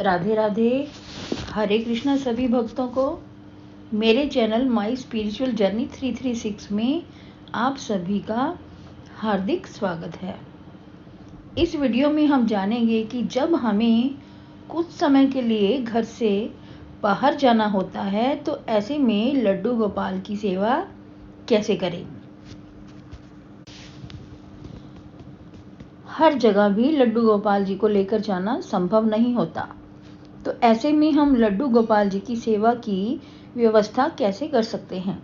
राधे राधे। हरे कृष्णा सभी भक्तों को। मेरे चैनल माई स्पिरिचुअल जर्नी 336 में आप सभी का हार्दिक स्वागत है। इस वीडियो में हम जानेंगे कि जब हमें कुछ समय के लिए घर से बाहर जाना होता है तो ऐसे में लड्डू गोपाल की सेवा कैसे करें। हर जगह भी लड्डू गोपाल जी को लेकर जाना संभव नहीं होता, तो ऐसे में हम लड्डू गोपाल जी की सेवा की व्यवस्था कैसे कर सकते हैं।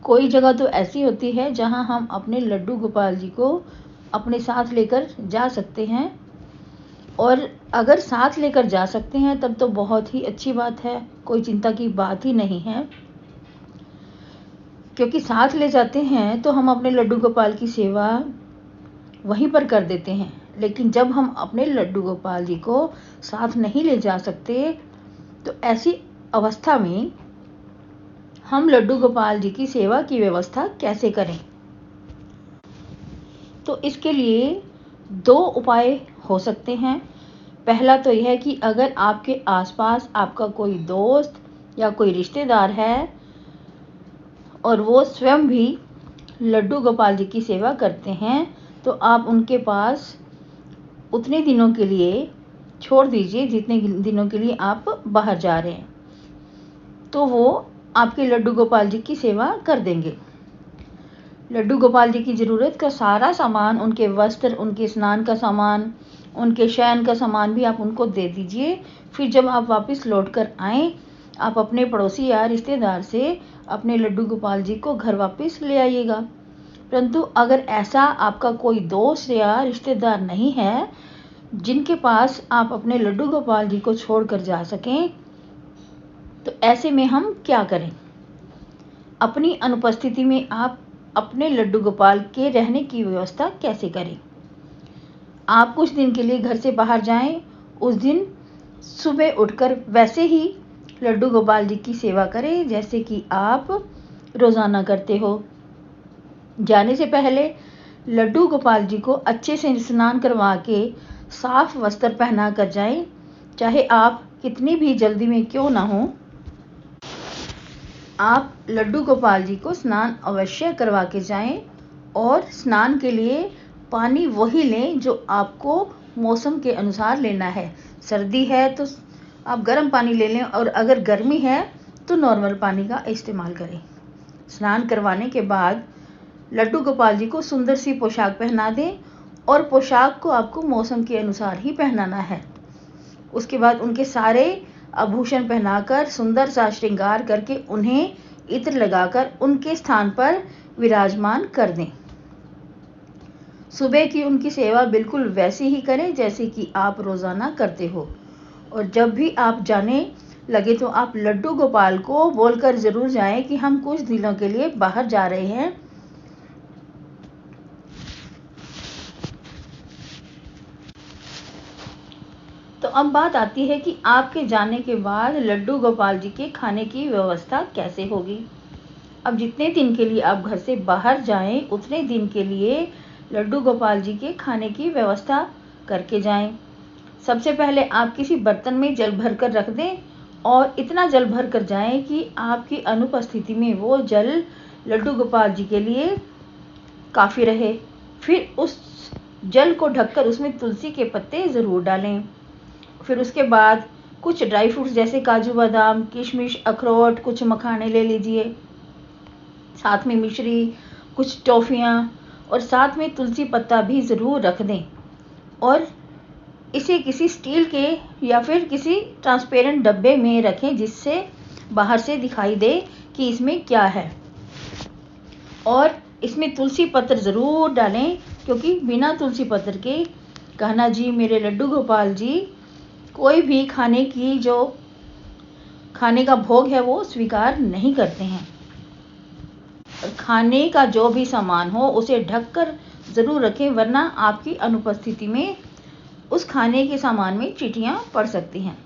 कोई जगह तो ऐसी होती है जहां हम अपने लड्डू गोपाल जी को अपने साथ लेकर जा सकते हैं, और अगर साथ लेकर जा सकते हैं तब तो बहुत ही अच्छी बात है, कोई चिंता की बात ही नहीं है, क्योंकि साथ ले जाते हैं तो हम अपने लड्डू गोपाल की सेवा वहीं पर कर देते हैं। लेकिन जब हम अपने लड्डू गोपाल जी को साथ नहीं ले जा सकते तो ऐसी अवस्था में हम लड्डू गोपाल जी की सेवा की व्यवस्था कैसे करें। तो इसके लिए दो उपाय हो सकते हैं। पहला तो यह है कि अगर आपके आसपास आपका कोई दोस्त या कोई रिश्तेदार है और वो स्वयं भी लड्डू गोपाल जी की सेवा करते हैं तो आप उनके पास उतने दिनों के लिए छोड़ दीजिए जितने दिनों के लिए आप बाहर जा रहे हैं, तो वो आपके लड्डू गोपाल जी की सेवा कर देंगे। लड्डू गोपाल जी की ज़रूरत का सारा सामान, उनके वस्त्र, उनके स्नान का सामान, उनके शयन का सामान भी आप उनको दे दीजिए। फिर जब आप वापस लौट कर आएँ, आप अपने पड़ोसी या रिश्तेदार से अपने लड्डू गोपाल जी को घर वापस ले आइएगा। परंतु अगर ऐसा आपका कोई दोस्त या रिश्तेदार नहीं है जिनके पास आप अपने लड्डू गोपाल जी को छोड़कर जा सकें, तो ऐसे में हम क्या करें। अपनी अनुपस्थिति में आप अपने लड्डू गोपाल के रहने की व्यवस्था कैसे करें। आप कुछ दिन के लिए घर से बाहर जाएं, उस दिन सुबह उठकर वैसे ही लड्डू गोपाल जी की सेवा करें जैसे कि आप रोज़ाना करते हो। जाने से पहले लड्डू गोपाल जी को अच्छे से स्नान करवा के साफ वस्त्र पहना कर जाएं, चाहे आप कितनी भी जल्दी में क्यों ना हो। आप लड्डू गोपाल जी को स्नान अवश्य करवा के जाएं, और स्नान के लिए पानी वही लें जो आपको मौसम के अनुसार लेना है। सर्दी है तो आप गर्म पानी ले लें, और अगर गर्मी है तो नॉर्मल पानी का इस्तेमाल करें। स्नान करवाने के बाद लड्डू गोपाल जी को सुंदर सी पोशाक पहना दें, और पोशाक को आपको मौसम के अनुसार ही पहनाना है। उसके बाद उनके सारे आभूषण पहनाकर सुंदर सा श्रृंगार करके उन्हें इत्र लगाकर उनके स्थान पर विराजमान कर दें। सुबह की उनकी सेवा बिल्कुल वैसी ही करें जैसे कि आप रोज़ाना करते हो, और जब भी आप जाने लगे तो आप लड्डू गोपाल को बोलकर ज़रूर जाएं कि हम कुछ दिनों के लिए बाहर जा रहे हैं। तो अब बात आती है कि आपके जाने के बाद लड्डू गोपाल जी के खाने की व्यवस्था कैसे होगी। अब जितने दिन के लिए आप घर से बाहर जाएं, उतने दिन के लिए लड्डू गोपाल जी के खाने की व्यवस्था करके जाएं। सबसे पहले आप किसी बर्तन में जल भर कर रख दें, और इतना जल भर कर जाएं कि आपकी अनुपस्थिति में वो जल लड्डू गोपाल जी के लिए काफ़ी रहे। फिर उस जल को ढककर उसमें तुलसी के पत्ते ज़रूर डालें। फिर उसके बाद कुछ ड्राई फ्रूट्स जैसे काजू बादाम, किशमिश, अखरोट, कुछ मखाने ले लीजिए, साथ में मिश्री, कुछ टॉफ़ियाँ, और साथ में तुलसी पत्ता भी ज़रूर रख दें। और इसे किसी स्टील के या फिर किसी ट्रांसपेरेंट डब्बे में रखें जिससे बाहर से दिखाई दे कि इसमें क्या है। और इसमें तुलसी पत्र ज़रूर डालें, क्योंकि बिना तुलसी पत्र के कान्हा जी, मेरे लड्डू गोपाल जी, कोई भी खाने का भोग है वो स्वीकार नहीं करते हैं। और खाने का जो भी सामान हो उसे ढककर ज़रूर रखें, वरना आपकी अनुपस्थिति में उस खाने के सामान में चींटियाँ पड़ सकती हैं।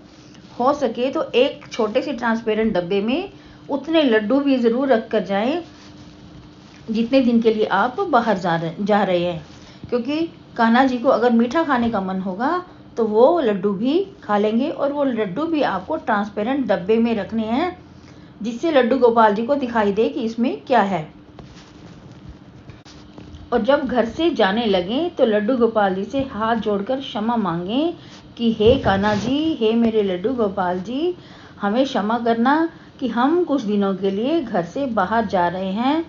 हो सके तो एक छोटे से ट्रांसपेरेंट डब्बे में उतने लड्डू भी ज़रूर रख कर जाएं जितने दिन के लिए आप बाहर जा रहे हैं, क्योंकि कान्हा जी को अगर मीठा खाने का मन होगा तो वो लड्डू भी खा लेंगे। और वो लड्डू भी आपको ट्रांसपेरेंट डब्बे में रखने हैं, जिससे लड्डू गोपाल जी को दिखाई दे कि इसमें क्या है। और जब घर से जाने लगें तो लड्डू गोपाल जी से हाथ जोड़कर क्षमा मांगें कि हे कान्हा जी, हे मेरे लड्डू गोपाल जी, हमें क्षमा करना कि हम कुछ दिनों के लिए घर से बाहर जा रहे हैं।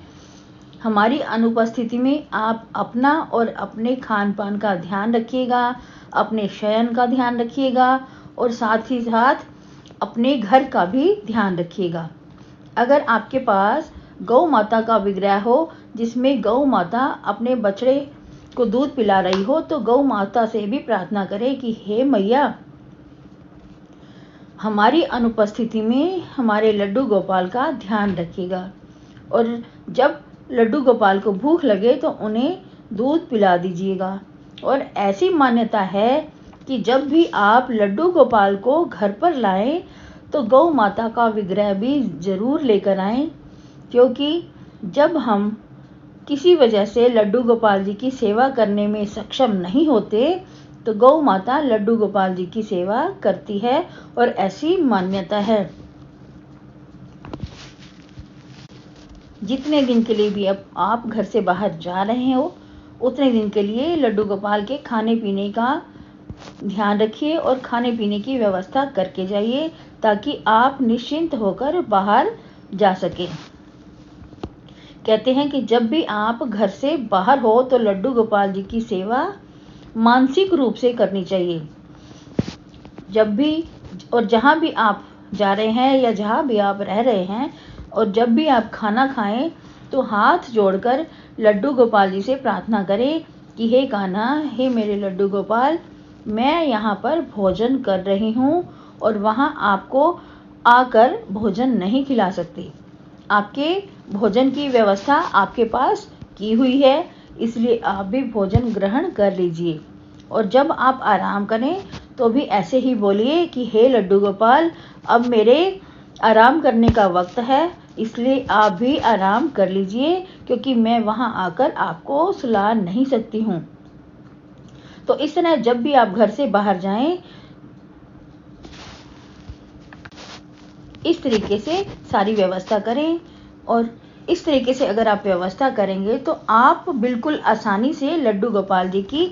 हमारी अनुपस्थिति में आप अपना और अपने खान पान का ध्यान रखिएगा, अपने शयन का ध्यान रखिएगा और साथ ही साथ अपने घर का भी ध्यान रखिएगा। अगर आपके पास गौ माता का विग्रह हो जिसमें गौ माता अपने बछड़े को दूध पिला रही हो, तो गौ माता से भी प्रार्थना करें कि हे मैया, हमारी अनुपस्थिति में हमारे लड्डू गोपाल का ध्यान रखिएगा। और जब लड्डू गोपाल को भूख लगे तो उन्हें दूध पिला दीजिएगा। और ऐसी मान्यता है कि जब भी आप लड्डू गोपाल को घर पर लाएं तो गौ माता का विग्रह भी जरूर लेकर आएं, क्योंकि जब हम किसी वजह से लड्डू गोपाल जी की सेवा करने में सक्षम नहीं होते तो गौ माता लड्डू गोपाल जी की सेवा करती है, और ऐसी मान्यता है। जितने दिन के लिए भी अब आप घर से बाहर जा रहे हो, उतने दिन के लिए लड्डू गोपाल के खाने पीने का ध्यान रखिए और खाने पीने की व्यवस्था करके जाइए, ताकि आप निश्चिंत होकर बाहर जा सकें। कहते हैं कि जब भी आप घर से बाहर हो तो लड्डू गोपाल जी की सेवा मानसिक रूप से करनी चाहिए। जब भी और जहाँ भी आप जा रहे हैं या जहाँ भी आप रह रहे हैं, और जब भी आप खाना खाएं तो हाथ जोड़कर लड्डू गोपाल जी से प्रार्थना करें कि हे कान्हा, हे मेरे लड्डू गोपाल, मैं यहाँ पर भोजन कर रही हूँ और वहाँ आपको आकर भोजन नहीं खिला सकती। आपके भोजन की व्यवस्था आपके पास की हुई है, इसलिए आप भी भोजन ग्रहण कर लीजिए। और जब आप आराम करें तो भी ऐसे ही बोलिए कि हे लड्डू गोपाल, अब मेरे आराम करने का वक्त है, इसलिए आप भी आराम कर लीजिए, क्योंकि मैं वहां आकर आपको सुला नहीं सकती हूँ। तो इस तरह जब भी आप घर से बाहर जाएं, इस तरीके से सारी व्यवस्था करें। और इस तरीके से अगर आप व्यवस्था करेंगे तो आप बिल्कुल आसानी से लड्डू गोपाल जी की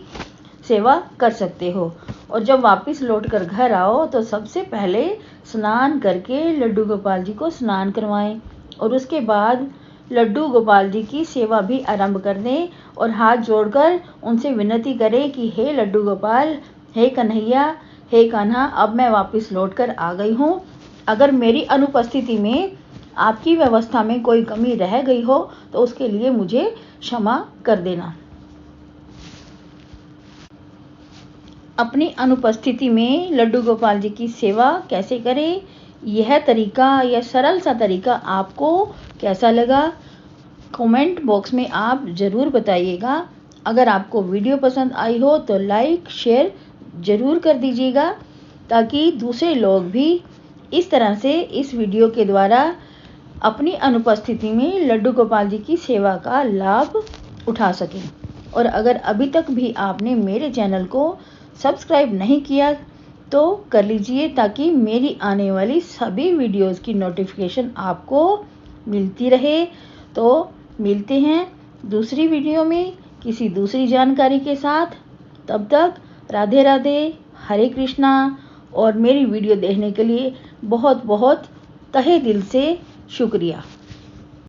सेवा कर सकते हो। और जब वापस लौटकर घर आओ तो सबसे पहले स्नान करके लड्डू गोपाल जी को स्नान करवाएं, और उसके बाद लड्डू गोपाल जी की सेवा भी आरंभ कर दें और हाथ जोड़कर उनसे विनती करें कि हे लड्डू गोपाल, हे कन्हैया, हे कान्हा, अब मैं वापस लौटकर आ गई हूँ। अगर मेरी अनुपस्थिति में आपकी व्यवस्था में कोई कमी रह गई हो तो उसके लिए मुझे क्षमा कर देना। अपनी अनुपस्थिति में लड्डू गोपाल जी की सेवा कैसे करें, यह तरीका, यह सरल सा तरीका आपको कैसा लगा, कमेंट बॉक्स में आप ज़रूर बताइएगा। अगर आपको वीडियो पसंद आई हो तो लाइक शेयर ज़रूर कर दीजिएगा, ताकि दूसरे लोग भी इस तरह से इस वीडियो के द्वारा अपनी अनुपस्थिति में लड्डू गोपाल जी की सेवा का लाभ उठा सकें। और अगर अभी तक भी आपने मेरे चैनल को सब्सक्राइब नहीं किया तो कर लीजिए, ताकि मेरी आने वाली सभी वीडियोस की नोटिफिकेशन आपको मिलती रहे। तो मिलते हैं दूसरी वीडियो में किसी दूसरी जानकारी के साथ। तब तक राधे राधे, हरे कृष्णा। और मेरी वीडियो देखने के लिए बहुत बहुत तहे दिल से शुक्रिया।